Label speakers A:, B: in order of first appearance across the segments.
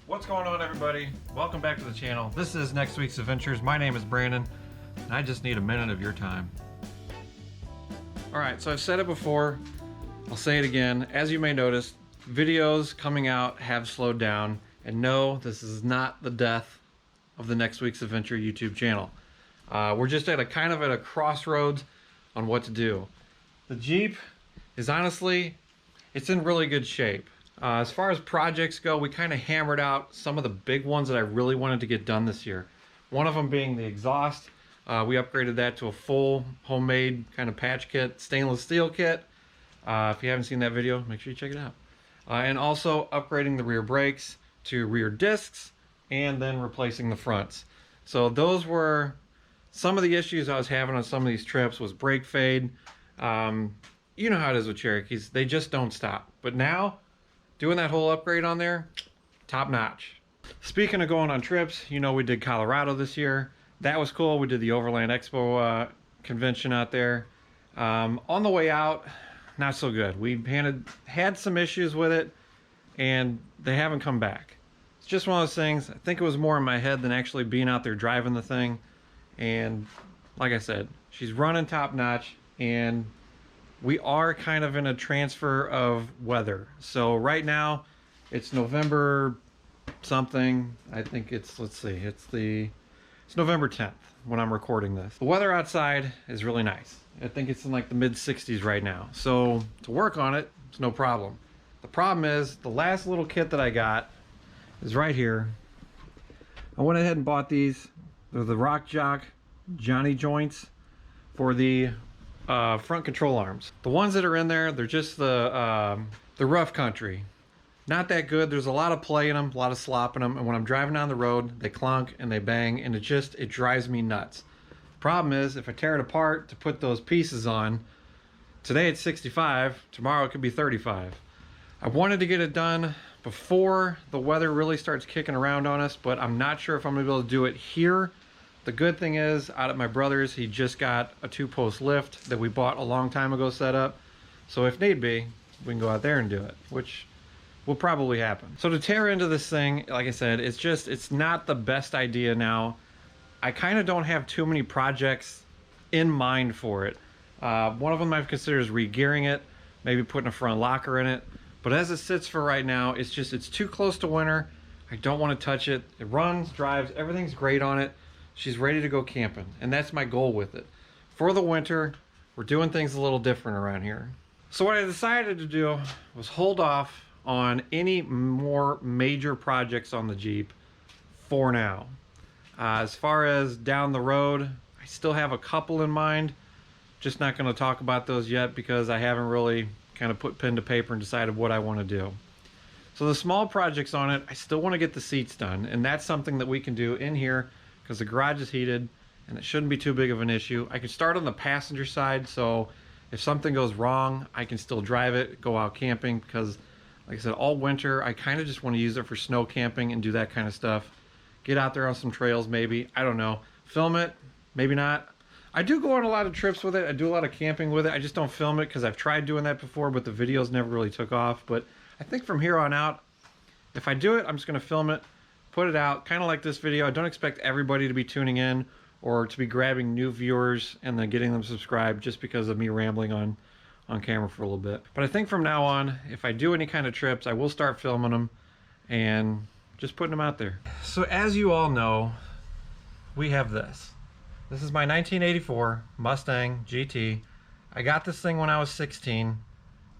A: What's going on, everybody? Welcome back to the channel. This is Next Week's Adventures. My name is Brandon, and I just need a minute of your time. Alright, so I've said it before, I'll say it again. As you may notice, videos coming out have slowed down, and no, this is not the death of the Next Week's Adventure YouTube channel. We're just at a kind of at a crossroads on what to do. The Jeep is honestly, it's in really good shape. As far as projects go, we kind of hammered out some of the big ones that I really wanted to get done this year. One of them being the exhaust. We upgraded that to a full homemade kind of patch kit, stainless steel kit. If you haven't seen that video, make sure you check it out. And also upgrading the rear brakes to rear discs and then replacing the fronts. So those were some of the issues I was having on some of these trips. Was brake fade. You know how it is with Cherokees, they just don't stop. But now, doing that whole upgrade on there, top notch. Speaking of going on trips, you know we did Colorado this year. That was cool. We did the Overland Expo convention out there. On the way out, not so good. We had some issues with it, and they haven't come back. It's just one of those things. I think it was more in my head than actually being out there driving the thing. And like I said, she's running top notch, and we are kind of in a transfer of weather. So right now it's November something. I think it's, let's see, it's November 10th when I'm recording this. The weather outside is really nice. I think it's in like the mid 60s right now. So to work on it, it's no problem. The problem is the last little kit that I got is right here. I went ahead and bought these. They're the Rock Jock Johnny joints for the front control arms. The ones that are in there, they're just the rough country. Not that good. There's a lot of play in them, a lot of slop in them, and when I'm driving down the road, they clunk and they bang, and it drives me nuts. Problem is, if I tear it apart to put those pieces on, today it's 65, tomorrow it could be 35. I wanted to get it done before the weather really starts kicking around on us, but I'm not sure if I'm gonna be able to do it here. The good thing is, out at my brother's, he just got a 2-post lift that we bought a long time ago set up. So if need be, we can go out there and do it, which will probably happen. So to tear into this thing, like I said, it's not the best idea now. I kind of don't have too many projects in mind for it. One of them I've considered is re-gearing it, maybe putting a front locker in it. But as it sits for right now, it's too close to winter. I don't want to touch it. It runs, drives, everything's great on it. She's ready to go camping, and that's my goal with it. For the winter, we're doing things a little different around here. So what I decided to do was hold off on any more major projects on the Jeep for now. As far as down the road, I still have a couple in mind. Just not going to talk about those yet because I haven't really kind of put pen to paper and decided what I want to do. So the small projects on it, I still want to get the seats done, and that's something that we can do in here because the garage is heated and it shouldn't be too big of an issue. I can start on the passenger side, so if something goes wrong, I can still drive it, go out camping, because like I said, all winter, I kind of just want to use it for snow camping and do that kind of stuff. Get out there on some trails maybe, I don't know. Film it, maybe not. I do go on a lot of trips with it. I do a lot of camping with it. I just don't film it because I've tried doing that before, but the videos never really took off. But I think from here on out, if I do it, I'm just going to film it, put it out, kind of like this video. I don't expect everybody to be tuning in or to be grabbing new viewers and then getting them subscribed just because of me rambling on camera for a little bit. But I think from now on, if I do any kind of trips, I will start filming them and just putting them out there. So as you all know, we have this. This is my 1984 Mustang GT. I got this thing when I was 16.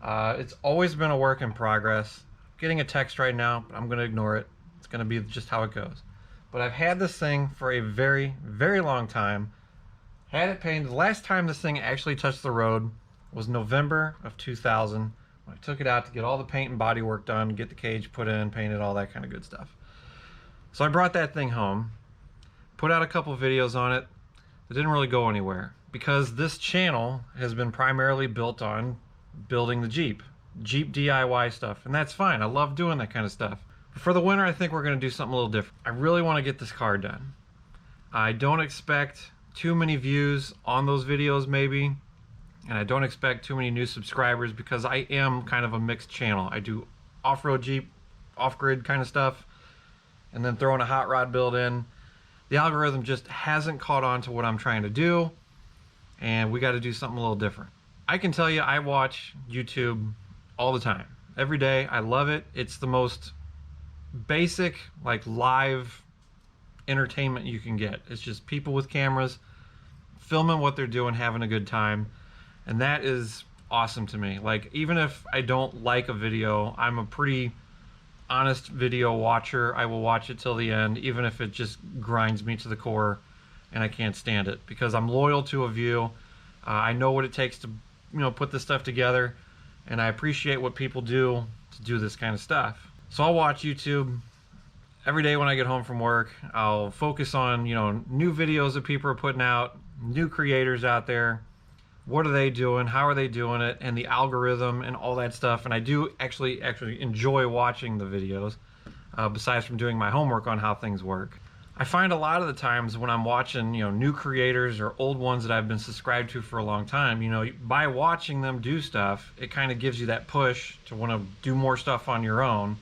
A: It's always been a work in progress. I'm getting a text right now, but I'm going to ignore it. It's going to be just how it goes. But I've had this thing for a very, very long time. Had it painted. The last time this thing actually touched the road was November of 2000. When I took it out to get all the paint and body work done, get the cage put in, painted, all that kind of good stuff. So I brought that thing home, put out a couple videos on it. It didn't really go anywhere because this channel has been primarily built on building the Jeep DIY stuff, and that's fine. I love doing that kind of stuff. But for the winter, I think we're going to do something a little different. I really want to get this car done. I don't expect too many views on those videos maybe, and I don't expect too many new subscribers because I am kind of a mixed channel. I do off-road Jeep, off-grid kind of stuff, and then throwing a hot rod build in, the algorithm just hasn't caught on to what I'm trying to do, and we got to do something a little different. I can tell you, I watch YouTube all the time, every day. I love it. It's the most basic, like, live entertainment you can get. It's just people with cameras filming what they're doing, having a good time, and that is awesome to me. Like, even if I don't like a video, I'm a pretty honest video watcher. I will watch it till the end, even if it just grinds me to the core and I can't stand it, because I'm loyal to a view. I know what it takes to, put this stuff together, and I appreciate what people do to do this kind of stuff. So I'll watch YouTube every day when I get home from work. I'll focus on, new videos that people are putting out, new creators out there. What are they doing? How are they doing it? And the algorithm and all that stuff. And I do actually enjoy watching the videos, besides from doing my homework on how things work. I find a lot of the times when I'm watching, new creators or old ones that I've been subscribed to for a long time, by watching them do stuff, it kind of gives you that push to want to do more stuff on your own,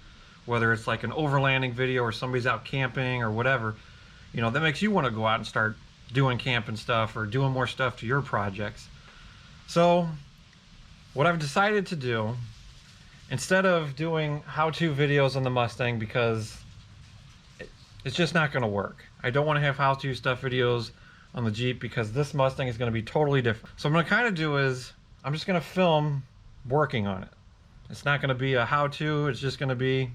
A: whether it's like an overlanding video or somebody's out camping or whatever. That makes you want to go out and start doing camping stuff or doing more stuff to your projects. So what I've decided to do, instead of doing how-to videos on the Mustang, because it's just not going to work. I don't want to have how-to stuff videos on the Jeep, because this Mustang is going to be totally different. So what I'm going to kind of do is, I'm just going to film working on it. It's not going to be a how-to, it's just going to be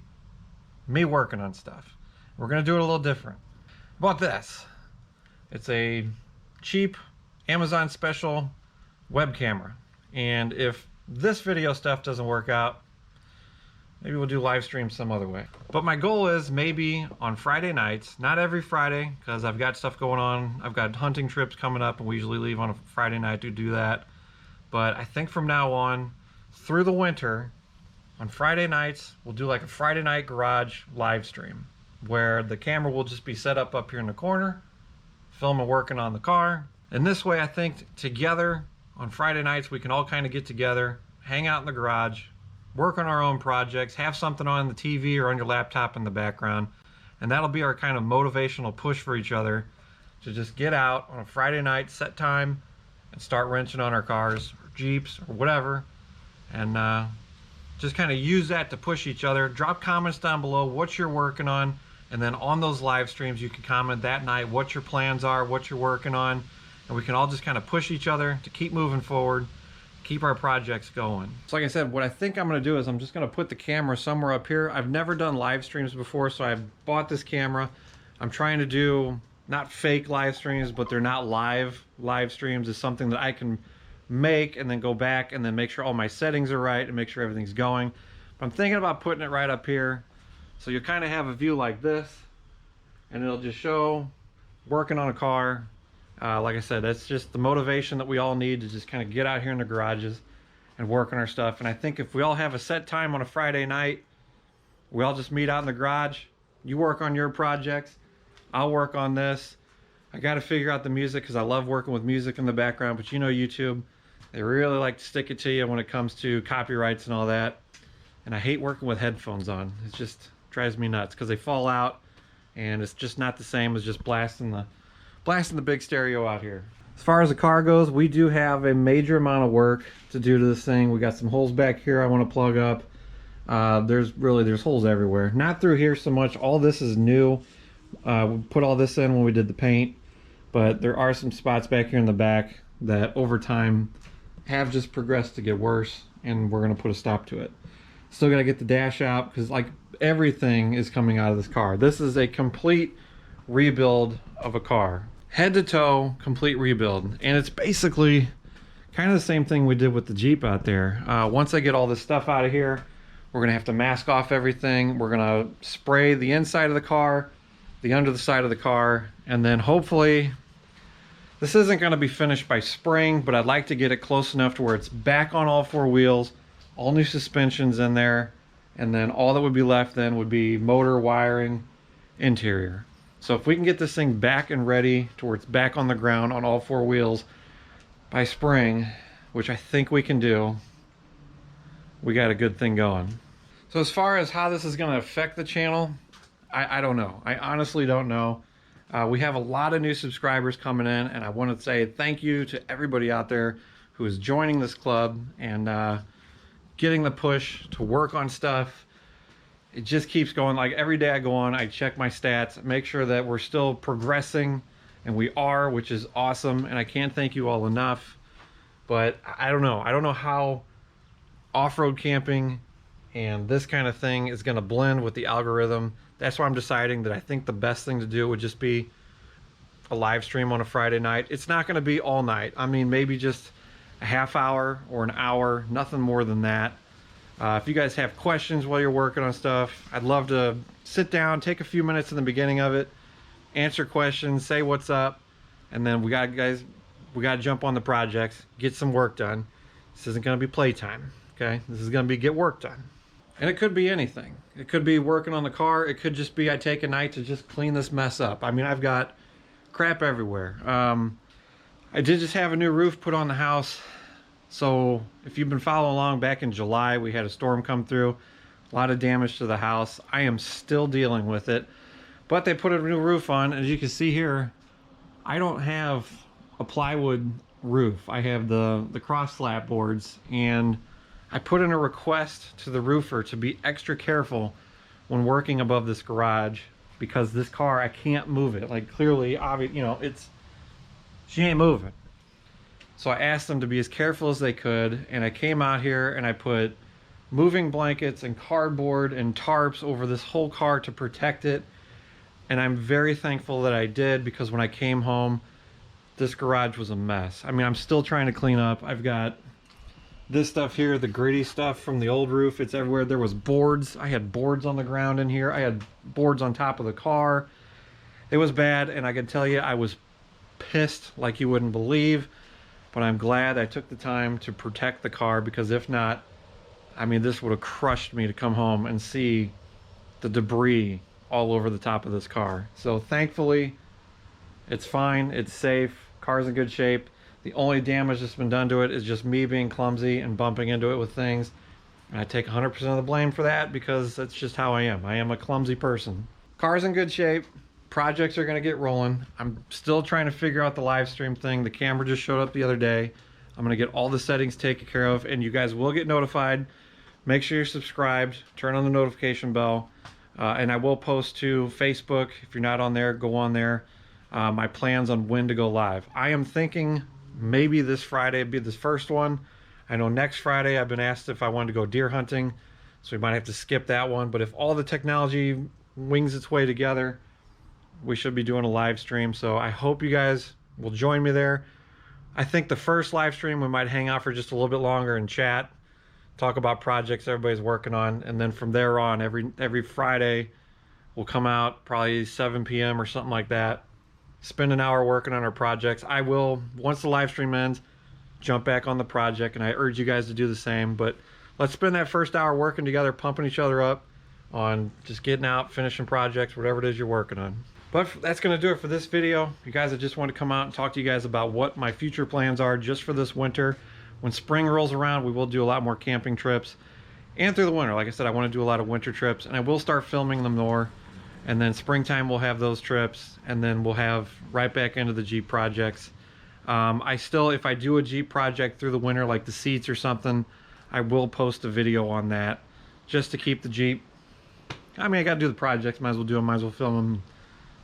A: me working on stuff. We're going to do it a little different. How about this? It's a cheap Amazon special web camera, and if this video stuff doesn't work out, maybe we'll do live stream some other way. But my goal is maybe on Friday nights, not every Friday, because I've got stuff going on. I've got hunting trips coming up, and we usually leave on a Friday night to do that. But I think from now on, through the winter, on Friday nights, we'll do like a Friday night garage live stream, where the camera will just be set up here in the corner, filming working on the car. And this way, I think together on Friday nights, we can all kind of get together, hang out in the garage, work on our own projects, have something on the TV or on your laptop in the background, and that'll be our kind of motivational push for each other to just get out on a Friday night, set time, and start wrenching on our cars, or Jeeps, or whatever, and just kind of use that to push each other. Drop comments down below what you're working on, and then on those live streams, you can comment that night what your plans are, what you're working on, and we can all just kind of push each other to keep moving forward, keep our projects going. So like I said, what I think I'm going to do is I'm just going to put the camera somewhere up here. I've never done live streams before, so I bought this camera. I'm trying to do not fake live streams, but they're not live streams. It's something that I can make and then go back and then make sure all my settings are right and make sure everything's going. But I'm thinking about putting it right up here, so you kind of have a view like this, and it'll just show working on a car. Like I said, that's just the motivation that we all need to just kind of get out here in the garages and work on our stuff. And I think if we all have a set time on a Friday night, we all just meet out in the garage. You work on your projects, I'll work on this. I got to figure out the music, because I love working with music in the background, but YouTube, they really like to stick it to you when it comes to copyrights and all that. And I hate working with headphones on. It just drives me nuts, because they fall out, and it's just not the same as just blasting the big stereo out here. As far as the car goes, we do have a major amount of work to do to this thing. We got some holes back here I want to plug up. There's holes everywhere. Not through here so much. All this is new. We put all this in when we did the paint, but there are some spots back here in the back that over time have just progressed to get worse, and we're going to put a stop to it. Still got to get the dash out, because like everything is coming out of this car. This is a complete rebuild of a car. Head to toe, complete rebuild. And it's basically kind of the same thing we did with the Jeep out there. Once I get all this stuff out of here, we're gonna have to mask off everything. We're gonna spray the inside of the car, the under the side of the car, and then hopefully, this isn't gonna be finished by spring, but I'd like to get it close enough to where it's back on all four wheels, all new suspensions in there, and then all that would be left then would be motor, wiring, interior. So if we can get this thing back and ready to where it's back on the ground on all four wheels by spring, which I think we can do, we got a good thing going. So as far as how this is going to affect the channel, I don't know. I honestly don't know. We have a lot of new subscribers coming in, and I want to say thank you to everybody out there who is joining this club and getting the push to work on stuff. It just keeps going. Like every day I go on, I check my stats, make sure that we're still progressing, and we are, which is awesome. And I can't thank you all enough. But I don't know. I don't know how off-road camping and this kind of thing is going to blend with the algorithm. That's why I'm deciding that I think the best thing to do would just be a live stream on a Friday night. It's not going to be all night. I mean, maybe just a half hour or an hour, nothing more than that. If you guys have questions while you're working on stuff, I'd love to sit down, take a few minutes in the beginning of it, answer questions, say what's up, and then we got to jump on the projects, get some work done. This isn't going to be playtime, okay? This is going to be get work done. And it could be anything. It could be working on the car. It could just be I take a night to just clean this mess up. I mean, I've got crap everywhere. I did just have a new roof put on the house. So if you've been following along, back in July, we had a storm come through. A lot of damage to the house. I am still dealing with it. But they put a new roof on. As you can see here, I don't have a plywood roof. I have the cross slat boards, and I put in a request to the roofer to be extra careful when working above this garage, because this car, I can't move it. Like clearly, obvious, you know, she ain't moving. So I asked them to be as careful as they could, and I came out here and I put moving blankets and cardboard and tarps over this whole car to protect it. And I'm very thankful that I did, because when I came home, this garage was a mess. I mean, I'm still trying to clean up. I've got this stuff here, the gritty stuff from the old roof. It's everywhere. There was boards. I had boards on the ground in here. I had boards on top of the car. It was bad, and I can tell you, I was pissed like you wouldn't believe. But I'm glad I took the time to protect the car, because if not, I mean, this would have crushed me to come home and see the debris all over the top of this car. So thankfully, it's fine. It's safe. Car's in good shape. The only damage that's been done to it is just me being clumsy and bumping into it with things. And I take 100% of the blame for that, because that's just how I am. I am a clumsy person. Car's in good shape. Projects are going to get rolling. I'm still trying to figure out the live stream thing. The camera just showed up the other day. I'm going to get all the settings taken care of, and you guys will get notified. Make sure you're subscribed. Turn on the notification bell. And I will post to Facebook. If you're not on there, go on there. My plans on when to go live. I am thinking maybe this Friday would be the first one. I know next Friday I've been asked if I wanted to go deer hunting, so we might have to skip that one. But if all the technology wings its way together, we should be doing a live stream. So I hope you guys will join me there. I think the first live stream we might hang out for just a little bit longer and chat, talk about projects everybody's working on, and then from there on, every Friday we'll come out probably 7 p.m. or something like that. Spend an hour working on our projects. I will, once the live stream ends, jump back on the project, and I urge you guys to do the same. But let's spend that first hour working together, pumping each other up on just getting out, finishing projects, whatever it is you're working on. But that's going to do it for this video. You guys, I just want to come out and talk to you guys about what my future plans are just for this winter. When spring rolls around, we will do a lot more camping trips. And through the winter, like I said, I want to do a lot of winter trips, and I will start filming them more. And then springtime we'll have those trips, and then we'll have right back into the Jeep projects. I still, if I do a Jeep project through the winter, like the seats or something, I will post a video on that just to keep the Jeep. I mean, I got to do the projects, might as well do them, might as well film them,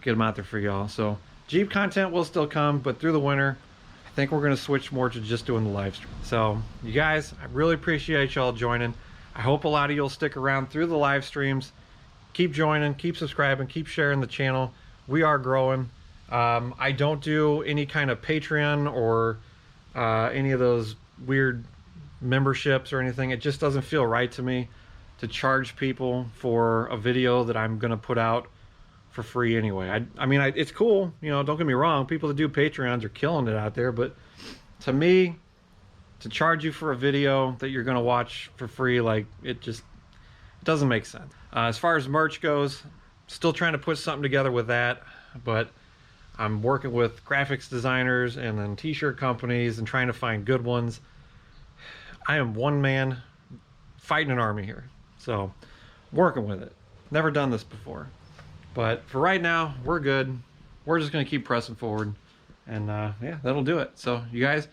A: get them out there for y'all. So Jeep content will still come, but through the winter, I think we're going to switch more to just doing the live stream. So you guys, I really appreciate y'all joining. I hope a lot of you'll stick around through the live streams. Keep joining, keep subscribing, keep sharing the channel. We are growing. I don't do any kind of Patreon or any of those weird memberships or anything. It just doesn't feel right to me to charge people for a video that I'm going to put out for free anyway. I mean, it's cool, you know, don't get me wrong. People that do Patreons are killing it out there, but to me, to charge you for a video that you're going to watch for free, like, it doesn't make sense. As far as merch goes, still trying to put something together with that, but I'm working with graphics designers and then t-shirt companies and trying to find good ones. I am one man fighting an army here, so working with it. Never done this before. But for right now, we're good. We're just going to keep pressing forward. And yeah, that'll do it. So you guys,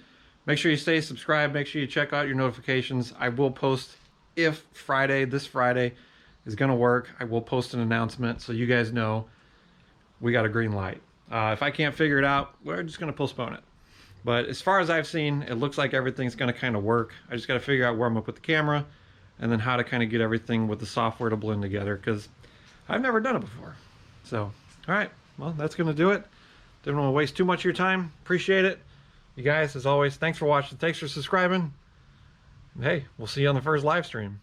A: make sure you stay subscribed. Make sure you check out your notifications. I will post, if this Friday is going to work, I will post an announcement so you guys know we got a green light. If I can't figure it out, we're just going to postpone it. But as far as I've seen, it looks like everything's going to kind of work. I just got to figure out where I'm going to put the camera and then how to kind of get everything with the software to blend together, because I've never done it before. So, all right, well, that's going to do it. Didn't want to waste too much of your time. Appreciate it. You guys, as always, thanks for watching. Thanks for subscribing. Hey, we'll see you on the first live stream.